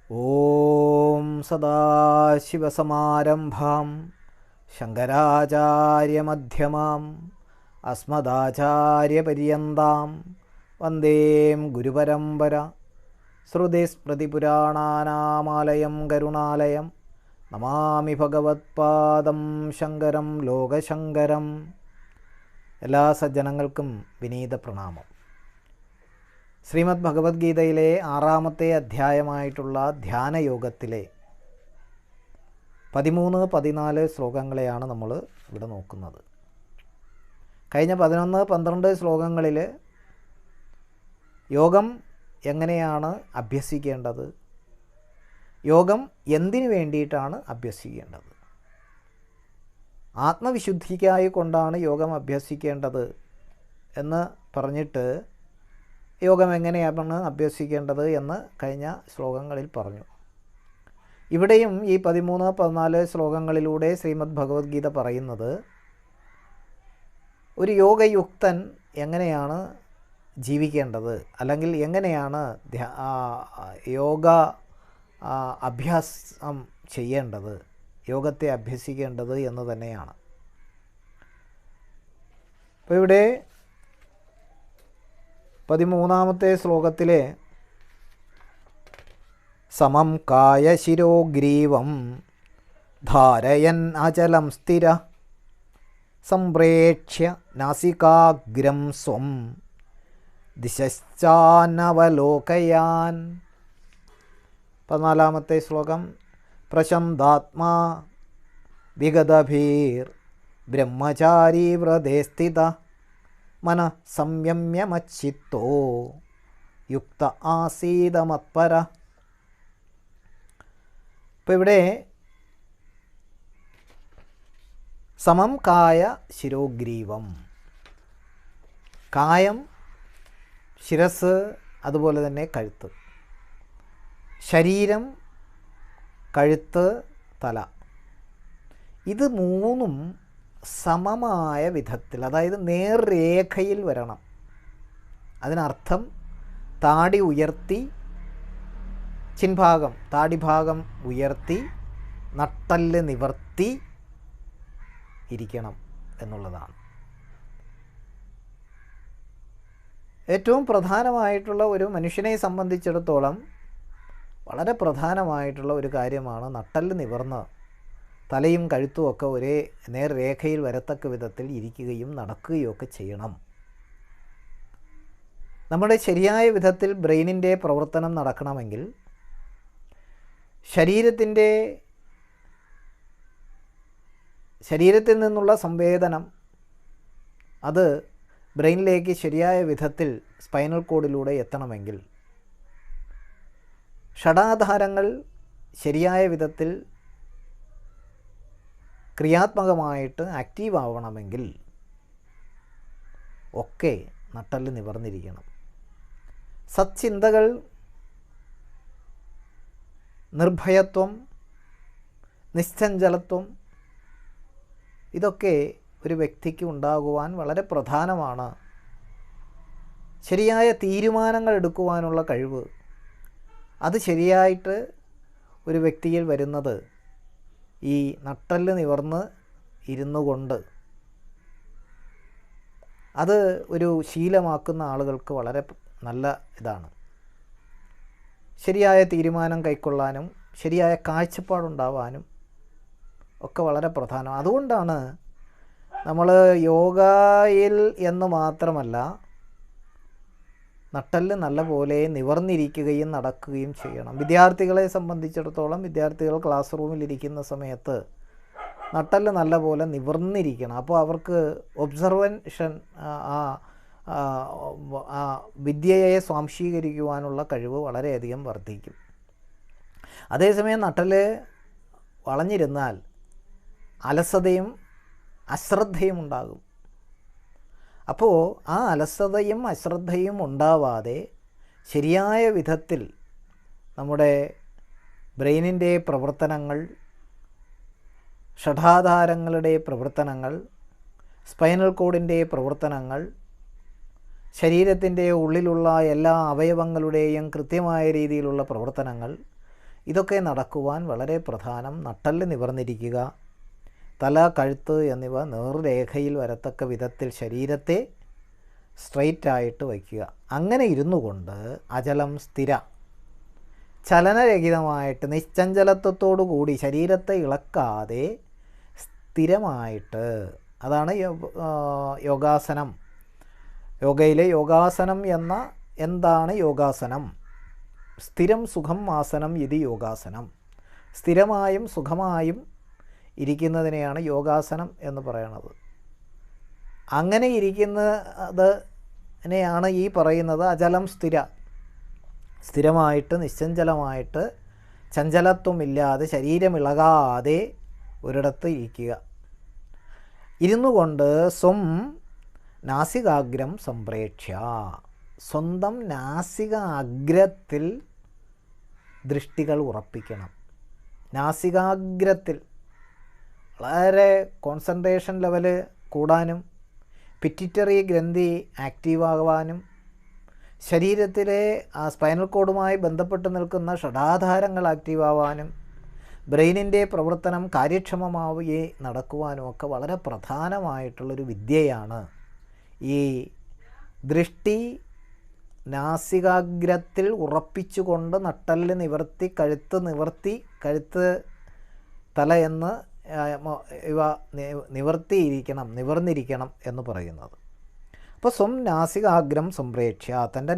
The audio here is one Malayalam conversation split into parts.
ഓം സദാശിവസമാരംഭാം ശങ്കരാചാര്യമധ്യമാം അസ്മദാചാര്യപര്യന്താം വന്ദേ ഗുരുപരമ്പര. ശ്രുതിസ്മൃതിപുരാണാനാമാലയം കരുണാലയം നമാമി ഭഗവത്പാദം ശങ്കരം ലോകശങ്കരം. എല്ലാ സജ്ജനങ്ങൾക്കും വിനീത പ്രണാമം. ശ്രീമദ് ഭഗവത്ഗീതയിലെ 6-ാമത്തെ അധ്യായമായിട്ടുള്ള ധ്യാനയോഗത്തിലെ 13-14 ശ്ലോകങ്ങളെയാണ് നമ്മൾ ഇവിടെ നോക്കുന്നത്. കഴിഞ്ഞ 11-12 ശ്ലോകങ്ങളിൽ യോഗം എങ്ങനെയാണ് അഭ്യസിക്കേണ്ടത്, യോഗം എന്തിനു വേണ്ടിയിട്ടാണ് അഭ്യസിക്കേണ്ടത്, ആത്മവിശുദ്ധിക്കായി കൊണ്ടാണ് യോഗം അഭ്യസിക്കേണ്ടത് എന്ന് പറഞ്ഞിട്ട് യോഗം എങ്ങനെയാണ് അഭ്യസിക്കേണ്ടത് എന്ന് കഴിഞ്ഞ ശ്ലോകങ്ങളിൽ പറഞ്ഞു. ഇവിടെയും ഈ 13-14 ശ്ലോകങ്ങളിലൂടെ ശ്രീമദ് ഭഗവത്ഗീത പറയുന്നത് ഒരു യോഗയുക്തൻ എങ്ങനെയാണ് ജീവിക്കേണ്ടത്, അല്ലെങ്കിൽ എങ്ങനെയാണ് യോഗ അഭ്യാസം ചെയ്യേണ്ടത്, യോഗത്തെ അഭ്യസിക്കേണ്ടത് എന്ന് തന്നെയാണ്. അപ്പോൾ ഇവിടെ 13-ാമത്തെ ശ്ലോകത്തിലെ സമം കായശിരോഗ്രീവം ധാരയൻ അചലം സ്ഥിര സംപ്രേക്ഷ്യ നാസികാഗ്രം സ്വം ദിശശ്ചാനവലോകയാൻ. 14-ാമത്തെ ശ്ലോകം പ്രശാന്താത്മാ വിഗതഭീർ ബ്രഹ്മചാരി വ്രതേ സ്ഥിത മന സംയമ്യമച്ചിത്തോ യുക്ത ആസീതമത്പര. ഇപ്പോൾ ഇവിടെ സമം കായ ശിരോഗ്രീവം, കായം ശിരസ്, അതുപോലെ തന്നെ കഴുത്ത്, ശരീരം, കഴുത്ത്, തല, ഇത് മൂന്നും സമമായ വിധത്തിൽ, അതായത് നേർരേഖയിൽ വരണം. അതിനർത്ഥം താടി ഉയർത്തി, ചിൻഭാഗം താടിഭാഗം ഉയർത്തി നട്ടല് നിവർത്തി ഇരിക്കണം എന്നുള്ളതാണ്. ഏറ്റവും പ്രധാനമായിട്ടുള്ള ഒരു മനുഷ്യനെ സംബന്ധിച്ചിടത്തോളം വളരെ പ്രധാനമായിട്ടുള്ള ഒരു കാര്യമാണ് നട്ടല് നിവർന്ന് തലയും കഴുത്തുമൊക്കെ ഒരേ നേർരേഖയിൽ വരത്തക്ക വിധത്തിൽ ഇരിക്കുകയും നടക്കുകയും ഒക്കെ ചെയ്യണം. നമ്മുടെ ശരിയായ വിധത്തിൽ ബ്രെയിനിൻ്റെ പ്രവർത്തനം നടക്കണമെങ്കിൽ ശരീരത്തിൽ നിന്നുള്ള സംവേദനം അത് ബ്രെയിനിലേക്ക് ശരിയായ വിധത്തിൽ സ്പൈനൽ കോഡിലൂടെ എത്തണമെങ്കിൽ, ഷഡാധാരങ്ങൾ ശരിയായ വിധത്തിൽ ക്രിയാത്മകമായിട്ട് ആക്റ്റീവ് ആവണമെങ്കിൽ ഒക്കെ നട്ടല് നിവർന്നിരിക്കണം. സത്ചിന്തകൾ, നിർഭയത്വം, നിശ്ചഞ്ചലത്വം, ഇതൊക്കെ ഒരു വ്യക്തിക്ക് ഉണ്ടാകുവാൻ വളരെ പ്രധാനമാണ്. ശരിയായ തീരുമാനങ്ങൾ എടുക്കുവാനുള്ള കഴിവ്, അത് ശരിയായിട്ട് ഒരു വ്യക്തിയിൽ വരുന്നത് ഈ നട്ടല് നിവർന്ന് ഇരുന്നു കൊണ്ട്, അത് ഒരു ശീലമാക്കുന്ന ആളുകൾക്ക് വളരെ നല്ല ഇതാണ്. ശരിയായ തീരുമാനം കൈക്കൊള്ളാനും ശരിയായ കാഴ്ചപ്പാടുണ്ടാവാനും ഒക്കെ വളരെ പ്രധാനം. അതുകൊണ്ടാണ് നമ്മൾ യോഗയിൽ എന്ന് മാത്രമല്ല നട്ടല് നല്ലപോലെ നിവർന്നിരിക്കുകയും നടക്കുകയും ചെയ്യണം. വിദ്യാർത്ഥികളെ സംബന്ധിച്ചിടത്തോളം വിദ്യാർത്ഥികൾ ക്ലാസ് റൂമിലിരിക്കുന്ന സമയത്ത് നട്ടല് നല്ലപോലെ നിവർന്നിരിക്കണം. അപ്പോൾ അവർക്ക് ഒബ്സർവേഷൻ, വിദ്യയെ സ്വാംശീകരിക്കുവാനുള്ള കഴിവ് വളരെയധികം വർദ്ധിക്കും. അതേസമയം നട്ടല് വളഞ്ഞിരുന്നാൽ അലസതയും അശ്രദ്ധയും ഉണ്ടാകും. അപ്പോൾ ആ അലസതയും അശ്രദ്ധയും ഉണ്ടാവാതെ ശരിയായ വിധത്തിൽ നമ്മുടെ ബ്രെയിനിൻ്റെ പ്രവർത്തനങ്ങൾ, ഷഡാധാരങ്ങളുടെ പ്രവർത്തനങ്ങൾ, സ്പൈനൽ കോഡിൻ്റെ പ്രവർത്തനങ്ങൾ, ശരീരത്തിൻ്റെ ഉള്ളിലുള്ള എല്ലാ അവയവങ്ങളുടെയും കൃത്യമായ രീതിയിലുള്ള പ്രവർത്തനങ്ങൾ, ഇതൊക്കെ നടക്കുവാൻ വളരെ പ്രധാനം നട്ടെല്ല് നിവർന്നിരിക്കുക, തല, കഴുത്ത് എന്നിവ നേർരേഖയിൽ വരത്തക്ക വിധത്തിൽ ശരീരത്തെ സ്ട്രെയിറ്റായിട്ട് വയ്ക്കുക. അങ്ങനെ ഇരുന്നു കൊണ്ട് അചലം സ്ഥിര, ചലനരഹിതമായിട്ട് നിശ്ചഞ്ചലത്വത്തോടു കൂടി ശരീരത്തെ ഇളക്കാതെ സ്ഥിരമായിട്ട്, അതാണ് യോഗാസനം. യോഗയിലെ യോഗാസനം എന്താണ് യോഗാസനം? സ്ഥിരം സുഖം ആസനം ഇത് യോഗാസനം. സ്ഥിരമായും സുഖമായും ഇരിക്കുന്നതിനെയാണ് യോഗാസനം എന്ന് പറയുന്നത്. അങ്ങനെ ഇരിക്കുന്നതിനെയാണ് ഈ പറയുന്നത് അചലം സ്ഥിര. സ്ഥിരമായിട്ട് നിശ്ചഞ്ചലമായിട്ട് ചഞ്ചലത്വമില്ലാതെ ശരീരമിളകാതെ ഒരിടത്ത് ഇരിക്കുക. ഇരുന്നു കൊണ്ട് സ്വം നാസികാഗ്രം സംപ്രേക്ഷ്യ, സ്വന്തം നാസികാഗ്രത്തിൽ ദൃഷ്ടികൾ ഉറപ്പിക്കണം. നാസികാഗ്രത്തിൽ വളരെ കോൺസെൻട്രേഷൻ ലെവല് കൂടാനും പിറ്റ്യൂട്ടറി ഗ്രന്ഥി ആക്റ്റീവാകുവാനും ശരീരത്തിലെ സ്പൈനൽ കോഡുമായി ബന്ധപ്പെട്ട് നിൽക്കുന്ന ഷഡാധാരങ്ങൾ ആക്റ്റീവാവാനും ബ്രെയിനിൻ്റെ പ്രവർത്തനം കാര്യക്ഷമമാവുകയും നടക്കുവാനുമൊക്കെ വളരെ പ്രധാനമായിട്ടുള്ളൊരു വിദ്യയാണ് ഈ ദൃഷ്ടി നാസികാഗ്രത്തിൽ ഉറപ്പിച്ചുകൊണ്ട് നട്ടെല്ല് നിവർത്തി, കഴുത്ത് തല എന്ന് ഇവ നിവർന്നിരിക്കണം എന്ന് പറയുന്നത്. അപ്പോൾ സ്വം നാസികാഗ്രം സംപ്രേക്ഷ്യ, തൻ്റെ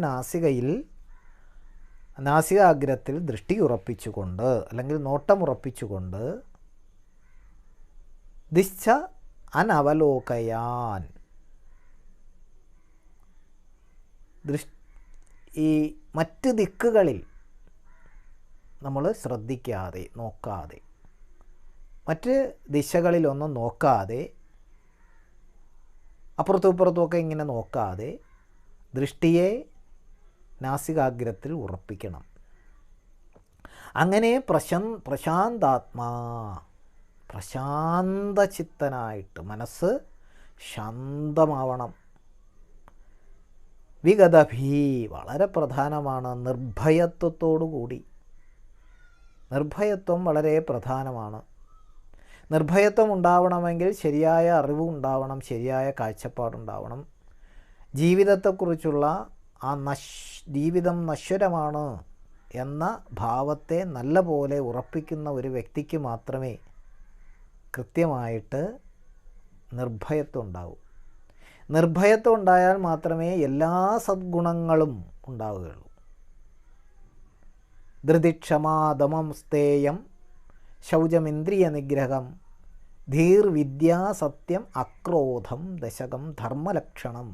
നാസികാഗ്രത്തിൽ ദൃഷ്ടി ഉറപ്പിച്ചുകൊണ്ട് അല്ലെങ്കിൽ നോട്ടമുറപ്പിച്ചുകൊണ്ട് ദിശ്ച അനവലോകയാൻ, ഈ മറ്റ് ദിക്കുകളിൽ നമ്മൾ ശ്രദ്ധിക്കാതെ, നോക്കാതെ, മറ്റ് ദിശകളിലൊന്നും നോക്കാതെ, അപ്പുറത്തും ഇപ്പുറത്തുമൊക്കെ ഇങ്ങനെ നോക്കാതെ ദൃഷ്ടിയെ നാസികാഗ്രത്തിൽ ഉറപ്പിക്കണം. അങ്ങനെ പ്രശാന്താത്മാ, പ്രശാന്തചിത്തനായിട്ട് മനസ്സ് ശാന്തമാവണം. വിഗതഭീ, വളരെ പ്രധാനമാണ്, നിർഭയത്വത്തോടു കൂടി. നിർഭയത്വം വളരെ പ്രധാനമാണ്. നിർഭയത്വം ഉണ്ടാവണമെങ്കിൽ ശരിയായ അറിവ് ഉണ്ടാവണം, ശരിയായ കാഴ്ചപ്പാടുണ്ടാവണം. ജീവിതത്തെക്കുറിച്ചുള്ള ജീവിതം നശ്വരമാണ് എന്ന ഭാവത്തെ നല്ല പോലെ ഉറപ്പിക്കുന്ന ഒരു വ്യക്തിക്ക് മാത്രമേ കൃത്യമായിട്ട് നിർഭയത്വം ഉണ്ടാവൂ. നിർഭയത്വം ഉണ്ടായാൽ മാത്രമേ എല്ലാ സദ്ഗുണങ്ങളും ഉണ്ടാവുകയുള്ളൂ. ധൃതിക്ഷമാ ദമം സ്ഥേയം ശൗചമിന്ദ്രിയ നിഗ്രഹം ധീർവിദ്യാ സത്യം അക്രോധം ദശകം ധർമ്മലക്ഷണം.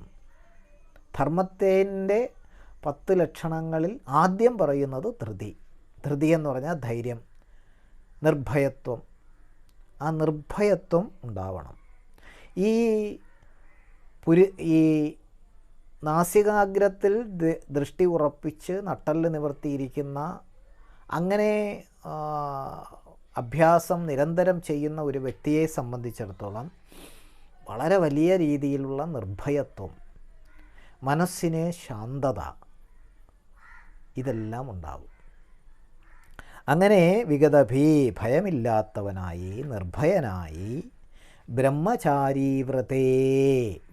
ധർമ്മത്തിൻ്റെ 10 ലക്ഷണങ്ങളിൽ ആദ്യം പറയുന്നത് ധൃതി. ധൃതി എന്ന് പറഞ്ഞാൽ ധൈര്യം, നിർഭയത്വം. ആ നിർഭയത്വം ഉണ്ടാവണം. ഈ നാസികാഗ്രത്തിൽ ദൃഷ്ടി ഉറപ്പിച്ച് നട്ടെല്ല് നിവർത്തിയിരിക്കുന്ന, അങ്ങനെ അഭ്യാസം നിരന്തരം ചെയ്യുന്ന ഒരു വ്യക്തിയെ സംബന്ധിച്ചിടത്തോളം വളരെ വലിയ രീതിയിലുള്ള നിർഭയത്വം, മനസ്സിന് ശാന്തത, ഇതെല്ലാം ഉണ്ടാവും. അങ്ങനെ വിഗതഭീ, ഭയമില്ലാത്തവനായി, നിർഭയനായി, ബ്രഹ്മചാരീവ്രതേ,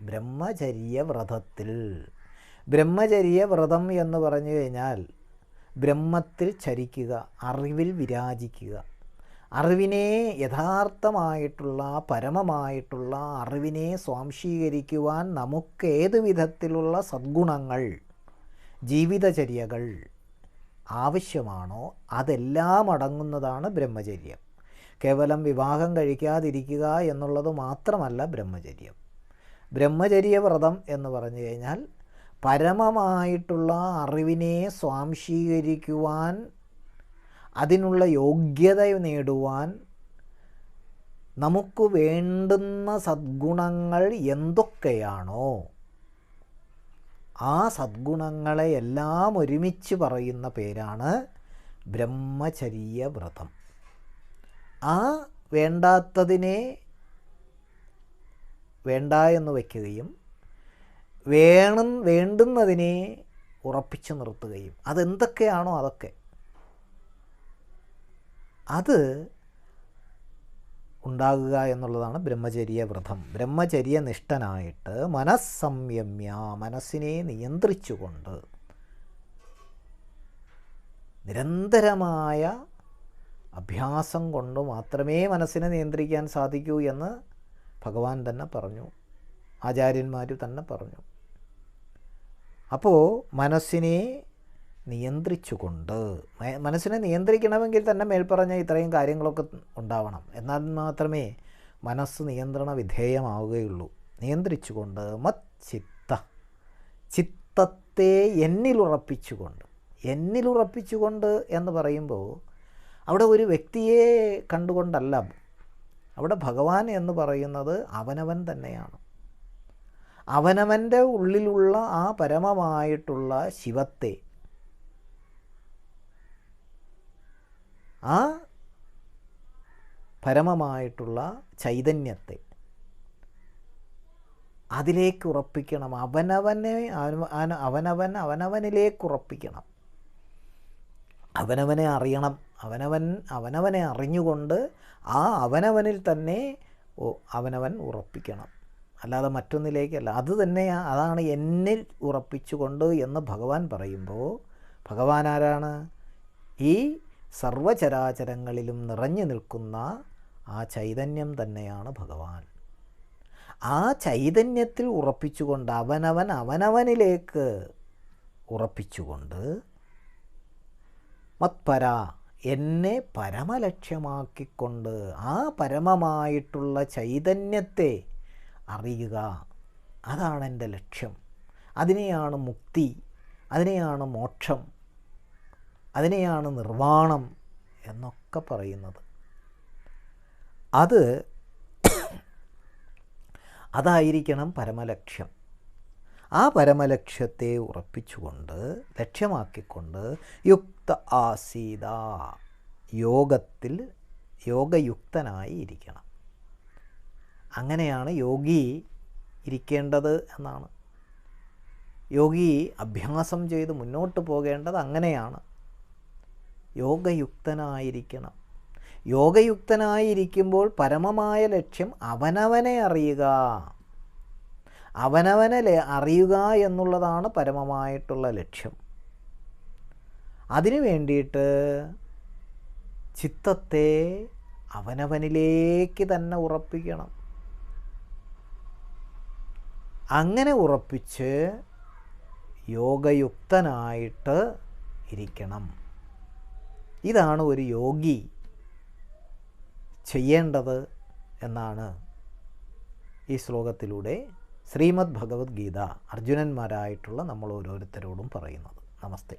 ബ്രഹ്മചര്യവ്രതത്തിൽ. ബ്രഹ്മചര്യവ്രതം എന്ന് പറഞ്ഞു കഴിഞ്ഞാൽ ബ്രഹ്മത്തിൽ ചരിക്കുക, അറിവിൽ വിരാജിക്കുക. അറിവിനെ, യഥാർത്ഥമായിട്ടുള്ള പരമമായിട്ടുള്ള അറിവിനെ സ്വാംശീകരിക്കുവാൻ നമുക്കേത് വിധത്തിലുള്ള സദ്ഗുണങ്ങൾ, ജീവിതചര്യകൾ ആവശ്യമാണോ അതെല്ലാം അടങ്ങുന്നതാണ് ബ്രഹ്മചര്യം. കേവലം വിവാഹം കഴിക്കാതിരിക്കുക എന്നുള്ളത് മാത്രമല്ല ബ്രഹ്മചര്യം. ബ്രഹ്മചര്യവ്രതം എന്ന് പറഞ്ഞു കഴിഞ്ഞാൽ പരമമായിട്ടുള്ള അറിവിനെ സ്വാംശീകരിക്കുവാൻ, അതിനുള്ള യോഗ്യത നേടുവാൻ നമുക്ക് വേണ്ടുന്ന സദ്ഗുണങ്ങൾ എന്തൊക്കെയാണോ ആ സദ്ഗുണങ്ങളെ എല്ലാം ഒരുമിച്ച് പറയുന്ന പേരാണ് ബ്രഹ്മചര്യവ്രതം. ആ വേണ്ടാത്തതിനെ വേണ്ട എന്ന് വയ്ക്കുകയും വേണ്ടുന്നതിനെ ഉറപ്പിച്ചു നിർത്തുകയും, അതെന്തൊക്കെയാണോ അതൊക്കെ. അത് ഉണ്ടാകുക എന്നുള്ളതാണ് ബ്രഹ്മചര്യ വ്രതം. ബ്രഹ്മചര്യനിഷ്ഠനായിട്ട് മനസ്സംയമ്യ, മനസ്സിനെ നിയന്ത്രിച്ചുകൊണ്ട് നിരന്തരമായ അഭ്യാസം കൊണ്ട് മാത്രമേ മനസ്സിനെ നിയന്ത്രിക്കാൻ സാധിക്കൂ എന്ന് ഭഗവാൻ തന്നെ പറഞ്ഞു, ആചാര്യന്മാർ തന്നെ പറഞ്ഞു. അപ്പോൾ മനസ്സിനെ നിയന്ത്രിച്ചുകൊണ്ട്, മനസ്സിനെ നിയന്ത്രിക്കണമെങ്കിൽ തന്നെ മേൽപ്പറഞ്ഞ ഇത്രയും കാര്യങ്ങളൊക്കെ ഉണ്ടാവണം. എന്നാൽ മാത്രമേ മനസ്സ് നിയന്ത്രണ വിധേയമാവുകയുള്ളൂ. നിയന്ത്രിച്ചുകൊണ്ട് മച്ചിത്ത, ചിത്തത്തെ എന്നിലുറപ്പിച്ചുകൊണ്ട് എന്ന് പറയുമ്പോൾ അവിടെ ഒരു വ്യക്തിയെ കണ്ടുകൊണ്ടല്ല. അവിടെ ഭഗവാൻ എന്ന് പറയുന്നത് അവനവൻ തന്നെയാണ്. അവനവൻ്റെ ഉള്ളിലുള്ള ആ പരമമായിട്ടുള്ള ശിവത്തെ, ആ പരമമായിട്ടുള്ള ചൈതന്യത്തെ അതിലേക്ക് ഉറപ്പിക്കണം. അവനവനിലേക്ക് ഉറപ്പിക്കണം. അവനവനെ അറിയണം. അവനവനെ അറിഞ്ഞുകൊണ്ട് ആ അവനവനിൽ തന്നെ അവനവൻ ഉറപ്പിക്കണം, അല്ലാതെ മറ്റൊന്നിലേക്കല്ല. അത് തന്നെയാണ്, അതാണ് എന്നിൽ ഉറപ്പിച്ചുകൊണ്ട് എന്ന് ഭഗവാൻ പറയുമ്പോൾ, ഭഗവാൻ ആരാണ്? ഈ സർവചരാചരങ്ങളിലും നിറഞ്ഞു നിൽക്കുന്ന ആ ചൈതന്യം തന്നെയാണ് ഭഗവാൻ. ആ ചൈതന്യത്തിൽ ഉറപ്പിച്ചുകൊണ്ട്, അവനവനിലേക്ക് ഉറപ്പിച്ചുകൊണ്ട്, മത്പര, എന്നെ പരമലക്ഷ്യമാക്കിക്കൊണ്ട് ആ പരമമായിട്ടുള്ള ചൈതന്യത്തെ അറിയുക. അതാണ് എൻ്റെ ലക്ഷ്യം. അതിനെയാണ് മുക്തി, അതിനെയാണ് മോക്ഷം, അതിനെയാണ് നിർവ്വാണം എന്നൊക്കെ പറയുന്നത്. അതായിരിക്കണം പരമലക്ഷ്യം. ആ പരമലക്ഷ്യത്തെ ഉറപ്പിച്ചുകൊണ്ട്, ലക്ഷ്യമാക്കിക്കൊണ്ട് യുക്ത ആസീത, യോഗയുക്തനായി ഇരിക്കണം. അങ്ങനെയാണ് യോഗി ഇരിക്കേണ്ടത് എന്നാണ്. യോഗി അഭ്യാസം ചെയ്ത് മുന്നോട്ട് പോകേണ്ടത് അങ്ങനെയാണ്. യോഗയുക്തനായിരിക്കണം. യോഗയുക്തനായിരിക്കുമ്പോൾ പരമമായ ലക്ഷ്യം അവനവനെ അറിയുക. അവനവനെ അറിയുക എന്നുള്ളതാണ് പരമമായിട്ടുള്ള ലക്ഷ്യം. അതിനു വേണ്ടിയിട്ട് ചിത്തത്തെ അവനവനിലേക്ക് തന്നെ ഉറപ്പിക്കണം. അങ്ങനെ ഉറപ്പിച്ച് യോഗയുക്തനായിട്ട് ഇരിക്കണം. ഇതാണ് ഒരു യോഗി ചെയ്യേണ്ടത് എന്നാണ് ഈ ശ്ലോകത്തിലൂടെ ശ്രീമദ് ഭഗവത്ഗീത അർജുനന്മാരായിട്ടുള്ള നമ്മൾ ഓരോരുത്തരോടും പറയുന്നത്. നമസ്തേ.